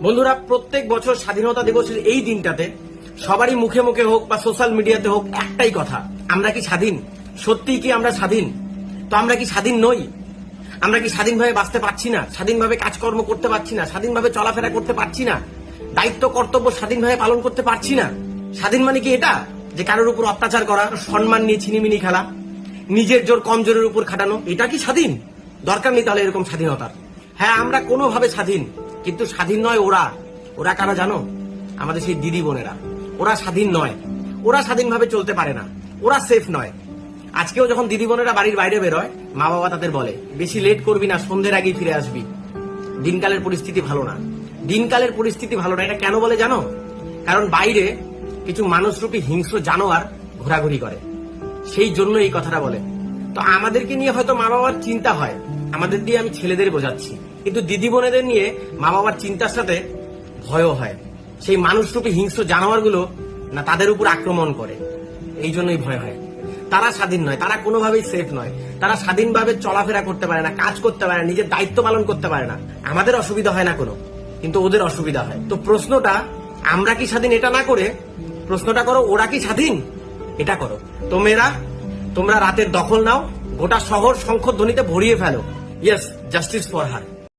বন্ধুরা, প্রত্যেক বছর স্বাধীনতা দিবসের এই দিনটাতে সবারই মুখে মুখে হোক বা সোশ্যাল মিডিয়াতে হোক একটাই কথা, আমরা কি স্বাধীন? সত্যিই কি আমরা স্বাধীন? তো আমরা কি স্বাধীন নই? আমরা কি স্বাধীনভাবে বাঁচতে পারছি না? স্বাধীনভাবে কাজকর্ম করতে পারছি না? স্বাধীনভাবে চলাফেরা করতে পারছি না? দায়িত্ব কর্তব্য স্বাধীনভাবে পালন করতে পারছি না? স্বাধীন মানে কি এটা যে কারোর উপর অত্যাচার করা, সম্মান নিয়ে ছিনিমিনি খেলা, নিজের জোর কমজোরের উপর খাটানো, এটা কি স্বাধীন? দরকার নেই তাহলে এরকম স্বাধীনতার। হ্যাঁ, আমরা কোনোভাবে স্বাধীন, কিন্তু স্বাধীন নয় ওরা। ওরা কারা জানো? আমাদের সেই দিদি বোনেরা। ওরা স্বাধীন নয়, ওরা স্বাধীনভাবে চলতে পারে না, ওরা সেফ নয়। আজকেও যখন দিদি বোনেরা বাড়ির বাইরে বেরোয়, মা বাবা তাদের বলে বেশি লেট করবি না, সন্ধ্যের আগেই ফিরে আসবি। দিনকালের পরিস্থিতি ভালো না, দিনকালের পরিস্থিতি ভালো না। এটা কেন বলে জানো? কারণ বাইরে কিছু মানুষরূপী হিংস্র জানোয়ার ঘোরাঘুরি করে, সেই জন্য এই কথাটা বলে। তো আমাদেরকে নিয়ে হয়তো মা বাবার চিন্তা হয়, আমাদের দিয়ে আমি ছেলেদের বোঝাচ্ছি, কিন্তু দিদি বোনেদের নিয়ে মা বাবার চিন্তার সাথে ভয়ও হয়। সেই মানুষরূপী হিংস্র জানোয়ারগুলো না তাদের উপর আক্রমণ করে, এই জন্যই ভয় হয়। তারা স্বাধীন নয়, তারা কোনোভাবেই সেফ নয়, তারা স্বাধীনভাবে চলাফেরা করতে পারে না, কাজ করতে পারে না, নিজের দায়িত্ব পালন করতে পারে না। আমাদের অসুবিধা হয় না কোনো, কিন্তু ওদের অসুবিধা হয়। তো প্রশ্নটা আমরা কি স্বাধীন এটা না করে প্রশ্নটা করো ওরা কি স্বাধীন এটা করো। তো মেয়েরা, তোমরা রাতের দখল নাও, গোটা শহর শঙ্খধ্বনিতে ভরিয়ে ফেলো, ইয়েস, জাস্টিস ফর হার।